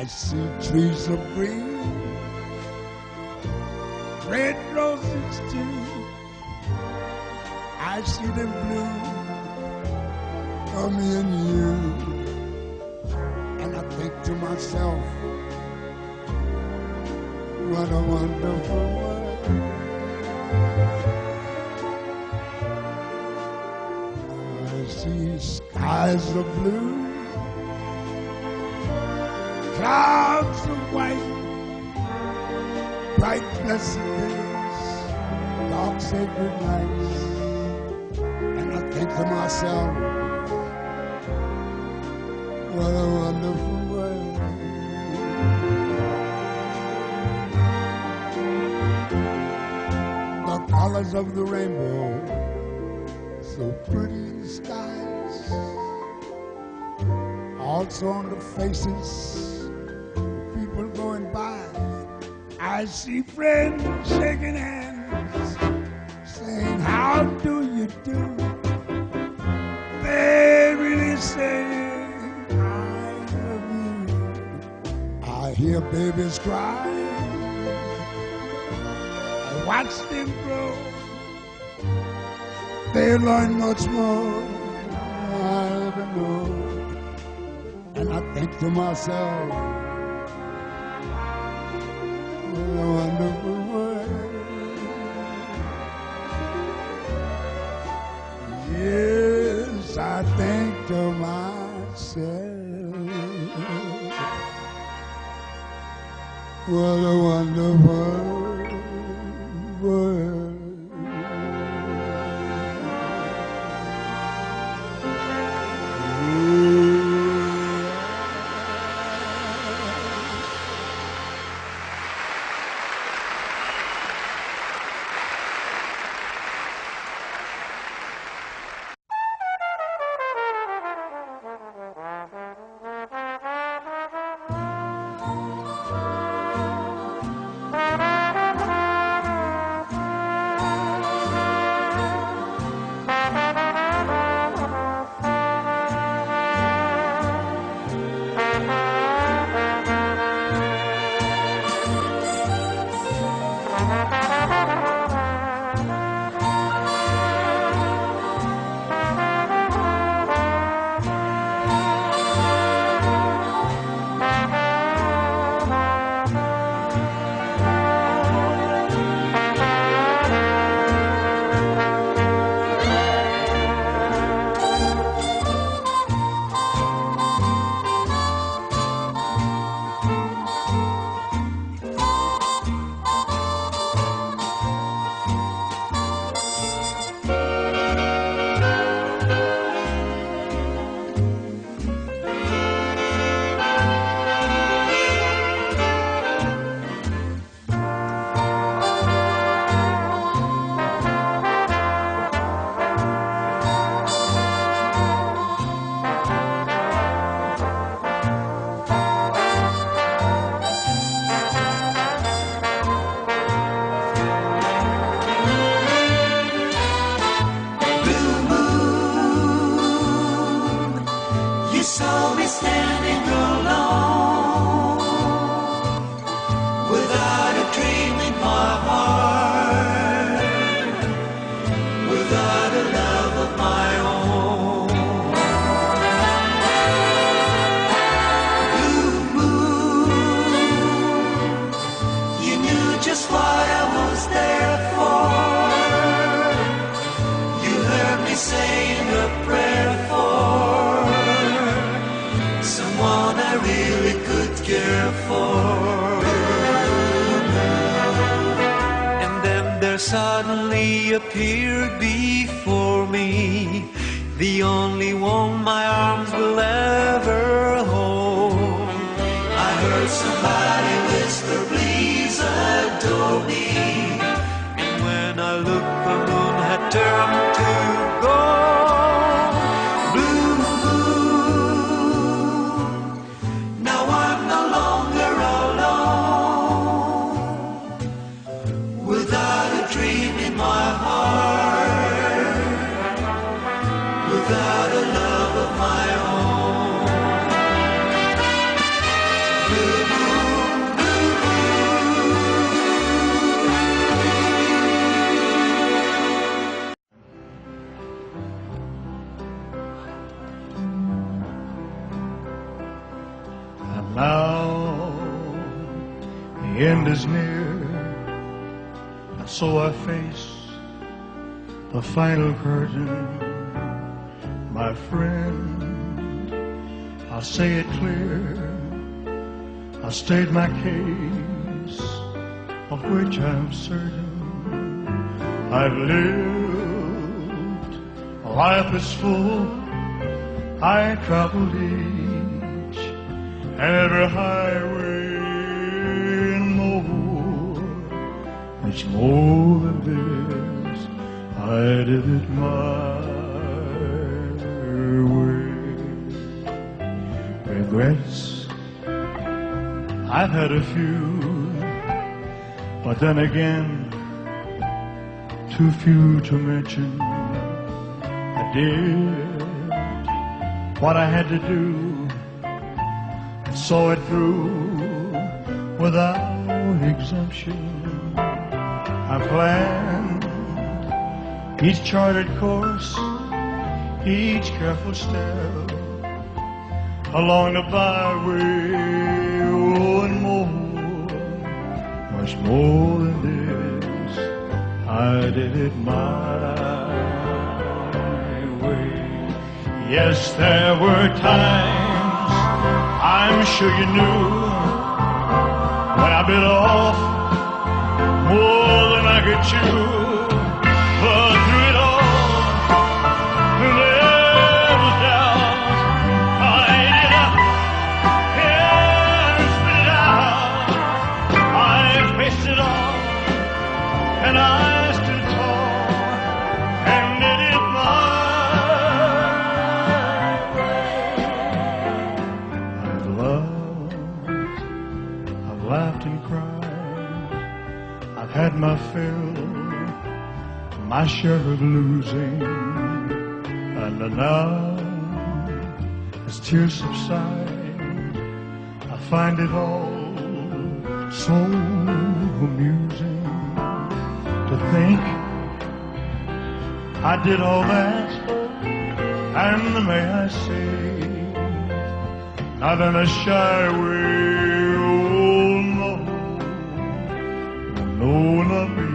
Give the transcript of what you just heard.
see trees of green, red roses too. I see them blue for me and you. And I think to myself, what a wonderful world. I see skies of blue, clouds of white, bright blessed days, dark sacred nights. And I think to myself, what a wonderful world. The colors of the rainbow, so pretty in the skies, also on the faces of people going by. I see friends shaking hands, saying, how do you do? They really saying, I love you. I hear babies cry, I watch them grow. They learn much more than I ever know. And I think to myself, what a wonderful world. Yes, I think to myself, what a wonderful world. Suddenly appeared before me, the only one my arms will ever hold. I heard somebody whisper, please adore me. And when I looked, the moon had turned to gold. Blue moon, now I'm no longer alone. Without a dream in my heart, without a love of my own. Blue end is near, and so I face the final curtain. My friend, I'll say it clear, I state my case, of which I'm certain. I've lived, life is full, I traveled each and every highway and more, much more than this, I did it my way. Regrets, I've had a few, but then again, too few to mention. I did what I had to do, and saw it through without exemption. I planned each charted course, each careful step along the byway, oh, and more, much more than this, I did it my way. Yes, there were times, I'm sure you knew, when I bit off more than I could chew. But through it all, there was doubt. I ate it up and spit it out. I faced it all, and I stood tall and did it my way. I've loved, I've laughed and cried, I've had my fill, my share of losing, and now, as tears subside, I find it all so amusing to think I did all that, and may I say, not in a shy way, oh no, no, not me.